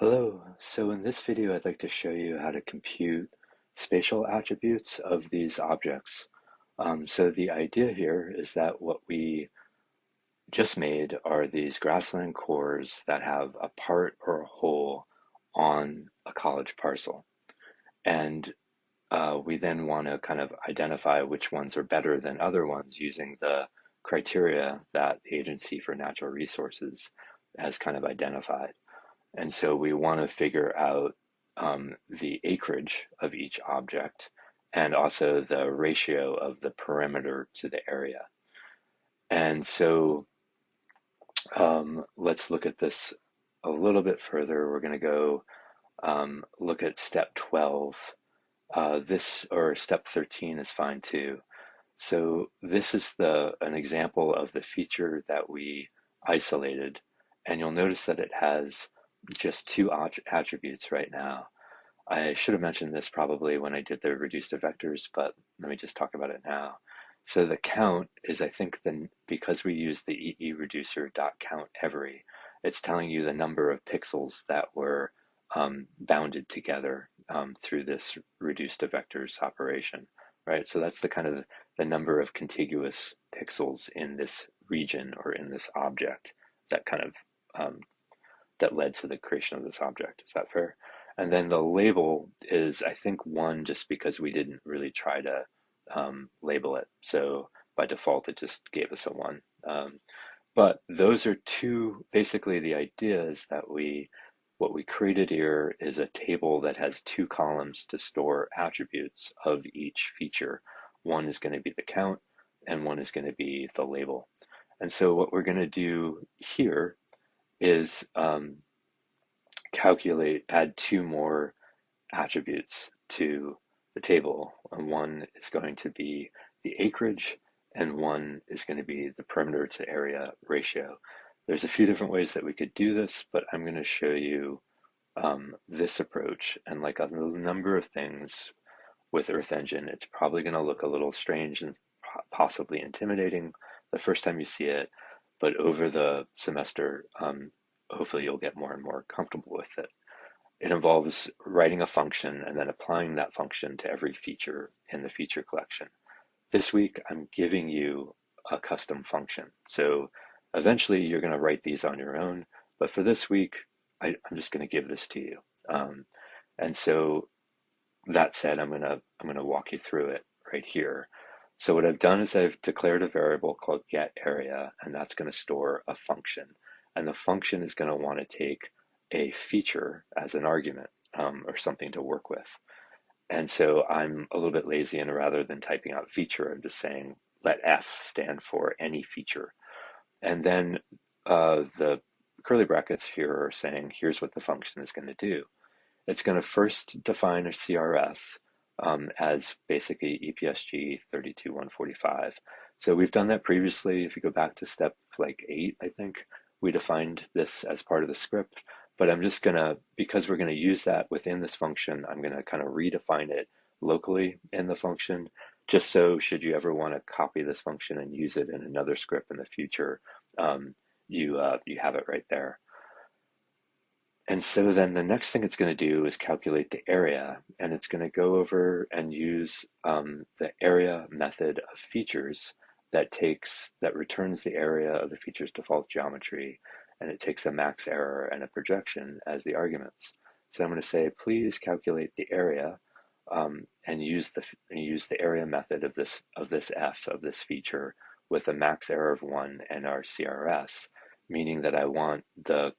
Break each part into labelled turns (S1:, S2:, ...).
S1: Hello, so in this video I'd like to show you how to compute spatial attributes of these objects. So the idea here is that what we just made are these grassland cores that have a part or a hole on a college parcel. And we then want to kind of identify which ones are better than other ones using the criteria that the Agency for Natural Resources has kind of identified. And so we want to figure out the acreage of each object and also the ratio of the perimeter to the area. And so let's look at this a little bit further. We're going to go look at step 12. This or step 13 is fine too. So this is an example of the feature that we isolated, and you'll notice that it has just two attributes right now. I should have mentioned this probably when I did the reduced to vectors, but let me just talk about it now. So the count is, I think, because we use the EE reducer dot count every, it's telling you the number of pixels that were bounded together through this reduced to vectors operation, right? So that's the kind of the number of contiguous pixels in this region or in this object that kind of um, that led to the creation of this object. Is that fair? And then the label is, I think, one just because we didn't really try to label it. So by default, it just gave us a one. But those are two, basically the idea is that what we created here is a table that has two columns to store attributes of each feature. One is going to be the count and one is going to be the label. And so what we're going to do here is add two more attributes to the table. And one is going to be the acreage, and one is going to be the perimeter to area ratio. There's a few different ways that we could do this, but I'm going to show you this approach. And like a number of things with Earth Engine, it's probably going to look a little strange and possibly intimidating the first time you see it, but over the semester, hopefully you'll get more and more comfortable with it. It involves writing a function and then applying that function to every feature in the feature collection. This week, I'm giving you a custom function. So eventually you're going to write these on your own, but for this week, I'm just going to give this to you. And so that said, I'm gonna walk you through it right here. So what I've done is I've declared a variable called getArea, and that's going to store a function. And the function is going to want to take a feature as an argument or something to work with. And so I'm a little bit lazy, and rather than typing out feature, I'm just saying let F stand for any feature. And then the curly brackets here are saying here's what the function is going to do. It's going to first define a CRS as basically EPSG 32145. So we've done that previously. If you go back to step like 8, I think, we defined this as part of the script. But I'm just going to, because we're going to use that within this function, I'm going to kind of redefine it locally in the function, just so should you ever want to copy this function and use it in another script in the future, you have it right there. And so then the next thing it's going to do is calculate the area, and it's going to go over and use the area method of features that returns the area of the feature's default geometry, and it takes a max error and a projection as the arguments. So I'm going to say, please calculate the area and use the area method of this f of this feature with a max error of 1 and our CRS, meaning that I want the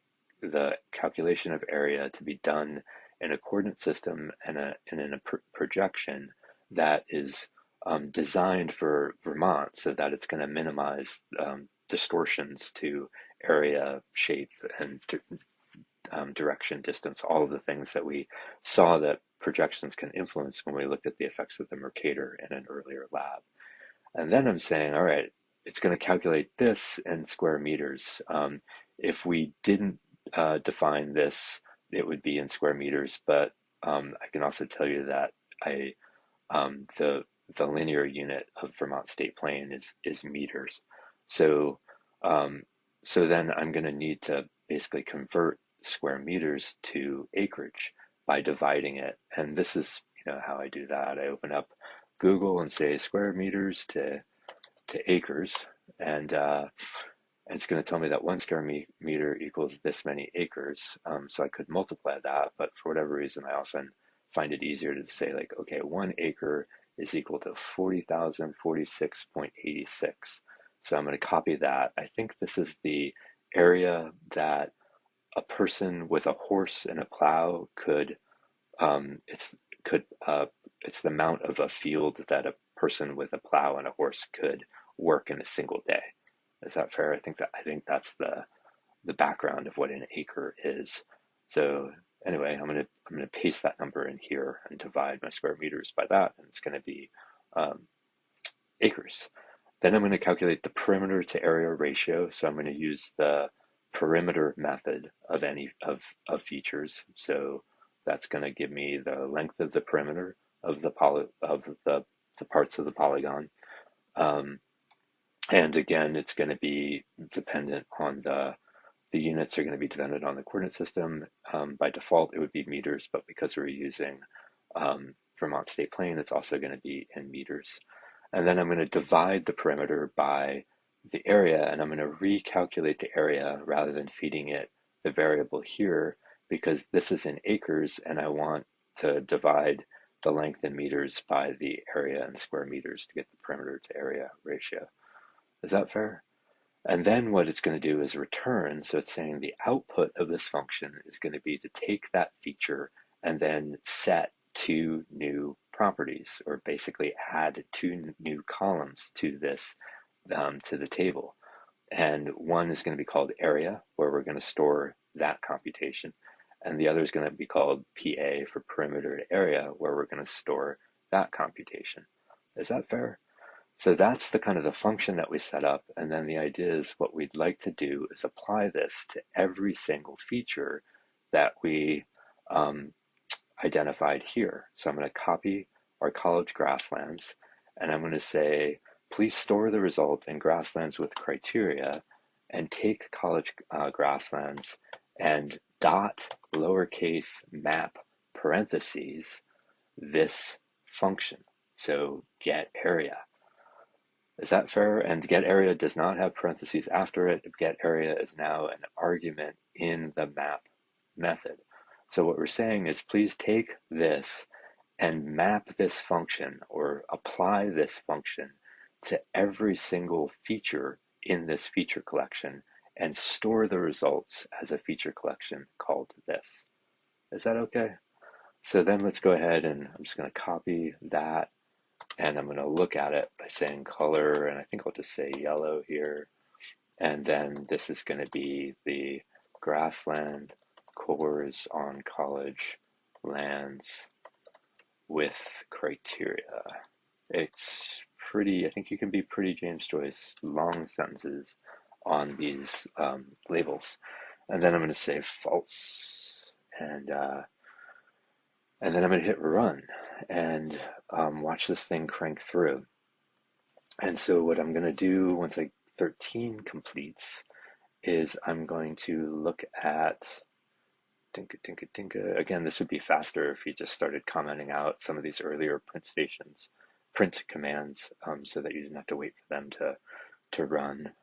S1: calculation of area to be done in a coordinate system and in a projection that is designed for Vermont so that it's going to minimize distortions to area, shape, and direction, distance, all of the things that we saw that projections can influence when we looked at the effects of the Mercator in an earlier lab. And then I'm saying, all right, it's going to calculate this in square meters. If we didn't define this, it would be in square meters, but I can also tell you that the linear unit of Vermont State Plane is meters. So so then I'm going to need to basically convert square meters to acreage by dividing it. And this is, how I do that. I open up Google and say square meters to acres, and it's going to tell me that 1 square meter equals this many acres. So I could multiply that, but for whatever reason, I often find it easier to say like, okay, 1 acre is equal to 40,046.86. So I'm going to copy that. I think this is the area that a person with a horse and a plow could, it's could it's the amount of a field that a person with a plow and a horse could work in a single day. Is that fair? I think that's the background of what an acre is. So anyway, I'm gonna paste that number in here and divide my square meters by that, and it's gonna be um, acres. Then I'm going to calculate the perimeter to area ratio. So I'm going to use the perimeter method of any of features. So that's going to give me the length of the perimeter of the parts of the polygon. Um, and again, it's going to be dependent on the units are going to be dependent on the coordinate system. By default, it would be meters, but because we're using Vermont State Plane, it's also going to be in meters. And then I'm going to divide the perimeter by the area, and I'm going to recalculate the area rather than feeding it the variable here, because this is in acres, and I want to divide the length in meters by the area in square meters to get the perimeter to area ratio. Is that fair? And then what it's going to do is return. So it's saying the output of this function is going to be to take that feature and then set two new properties, or basically add two new columns to this, to the table. And one is going to be called area, where we're going to store that computation. And the other is going to be called PA for perimeter to area, where we're going to store that computation. Is that fair? So that's the kind of the function that we set up. And then the idea is what we'd like to do is apply this to every single feature that we identified here. So I'm going to copy our college grasslands, and I'm going to say, please store the result in grasslands with criteria, and take college grasslands and dot lowercase map parentheses this function. So get area. Is that fair? And get area does not have parentheses after it. Get area is now an argument in the map method. So what we're saying is, please take this and map this function, or apply this function to every single feature in this feature collection, and store the results as a feature collection called this. Is that okay? So then let's go ahead, and I'm just going to copy that, and I'm going to look at it by saying color, and I think I'll just say yellow here. And then this is going to be the grassland cores on college lands with criteria. It's pretty, I think you can be pretty James Joyce, long sentences on these labels. And then I'm going to say false, and then I'm going to hit run, and watch this thing crank through. And so what I'm going to do once 13 completes is I'm going to look at tinka tinka tinka. Again, this would be faster if you just started commenting out some of these earlier print commands, so that you didn't have to wait for them to run.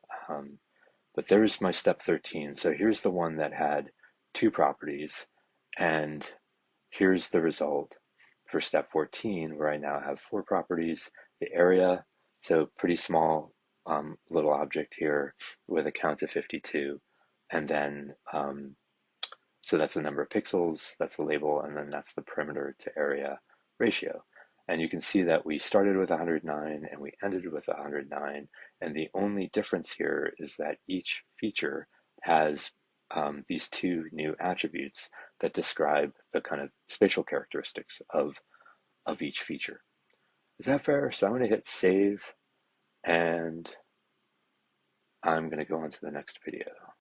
S1: But there's my step 13. So here's the one that had two properties, and here's the result for step 14, where I now have four properties. The area, so pretty small little object here with a count of 52, and then so that's the number of pixels, that's the label, and then that's the perimeter to area ratio. And you can see that we started with 109 and we ended with 109, and the only difference here is that each feature has these two new attributes that describe the kind of spatial characteristics of each feature. Is that fair? So I'm going to hit save, and I'm going to go on to the next video.